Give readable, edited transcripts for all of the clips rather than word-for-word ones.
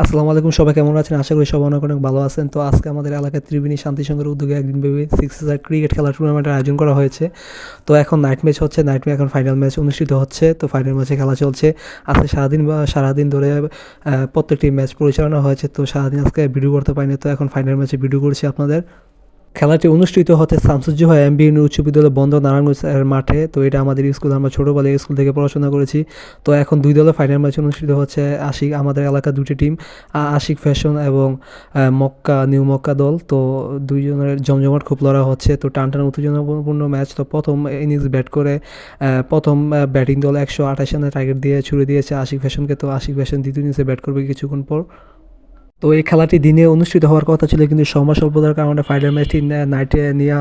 আসসালামু আলাইকুম, সবাই কেমন আছেন? আশা করি সবাই অনেক অনেক ভালো আছেন। তো আজকে আমাদের এলাকায় ত্রিবেণী শান্তি সংঘের উদ্যোগে একদিনব্যাপী 6 ক্রিকেট খেলার টুর্নামেন্টের আয়োজন করা হয়েছে। তো এখন নাইট ম্যাচ হচ্ছে, নাইট ম্যাচ এখন ফাইনাল ম্যাচ অনুষ্ঠিত হচ্ছে। তো ফাইনাল ম্যাচে খেলা চলছে আজকে সারাদিন ধরে প্রত্যেকটি ম্যাচ পরিচালনা হয়েছে। তো সারাদিন আজকে ভিডিও করতে পারিনি, তো এখন ফাইনাল ম্যাচে ভিডিও করছি আপনাদের। খেলাটি অনুষ্ঠিত হচ্ছে শামসুজ্জোহা এমবি উচ্চ বিদ্যালয় বন্ধ নারায়ণগঞ্জের মাঠে। তো এটা আমাদের স্কুল, আমরা ছোটোবেলায় স্কুল থেকে পড়াশোনা করেছি। তো এখন দুই দলের ফাইনাল ম্যাচ অনুষ্ঠিত হচ্ছে। আমাদের এলাকার দুটি টিম, আশিক ফ্যাশন এবং নিউ মক্কা দল। তো দুইজনের জমজমাট খুব লড়া হচ্ছে। তো টান উত্তেজনাপূর্ণ ম্যাচ। তো প্রথম ইনিংস ব্যাট করে প্রথম ব্যাটিং দল 128 রানের টার্গেট দিয়ে ছুড়ে দিয়েছে আশিক ফ্যাশনকে। তো আশিক ফ্যাশন দ্বিতীয় ইনিংসে ব্যাট করবে কিছুক্ষণ পর। তো এই খেলাটি দিনে অনুষ্ঠিত হওয়ার কথা ছিল, কিন্তু সময় স্বল্পতার কারণে ফাইনাল ম্যাচটি নাইটে নিয়ে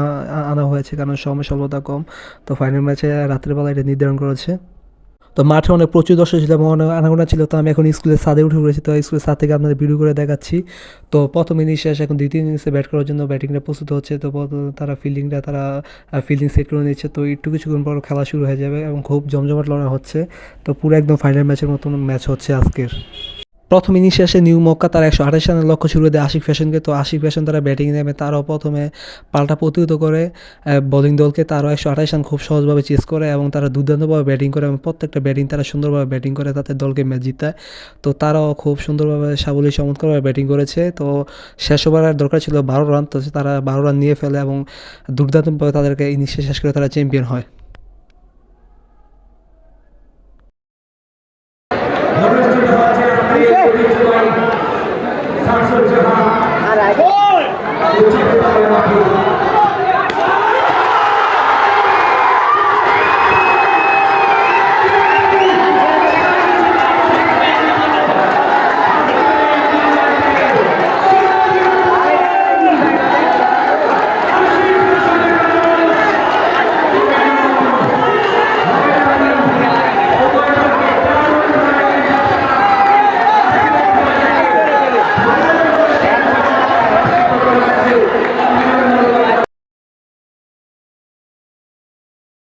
আনা হয়েছে, কারণ সময় স্বল্পতা কম। তো ফাইনাল ম্যাচে রাত্রেবেলা এটা নির্ধারণ করেছে। তো মাঠে অনেক প্রচুর দর্শক ছিল এবং অনেক আনাগোনা ছিল। তো আমি এখন স্কুলের ছাদে উঠে পড়েছি। তো স্কুলের ছাদ থেকে আপনাদের ভিডিও করে দেখাচ্ছি। তো প্রথম ইনিংস শেষ, এখন দ্বিতীয় ইনিংসে ব্যাট করার জন্য ব্যাটিংটা প্রস্তুত হচ্ছে। তো তারা ফিল্ডিং সেট করে নিচ্ছে। তো একটু কিছুক্ষণ পর খেলা শুরু হয়ে যাবে এবং খুব জমজমাট লড়া হচ্ছে। তো পুরো একদম ফাইনাল ম্যাচের মতন ম্যাচ হচ্ছে আজকের। প্রথম ইনিংস শেষে নিউ মক্কা তারা 128 রানের লক্ষ্য ছুড়ে দেয় আশিক ফ্যাশনকে। তো আশিক ফ্যাশন তারা ব্যাটিং নেমে, তারাও প্রথমে পাল্টা প্রতিহত করে বোলিং দলকে। তারও 128 রান খুব সহজভাবে চেস করে এবং তারা দুর্দান্তভাবে ব্যাটিং করে এবং প্রত্যেকটা ব্যাটিং তারা সুন্দরভাবে ব্যাটিং করে তাদের দলকে ম্যাচ জিতায়। তো তারাও খুব সুন্দরভাবে সাবলীল চমৎকারভাবে ব্যাটিং করেছে। তো শেষ ওভারের দরকার ছিল 12 রান, তো তারা 12 রান নিয়ে ফেলে এবং দুর্দান্তভাবে তাদেরকে ইনিংসে শেষ করে তারা চ্যাম্পিয়ন হয়। আর আগে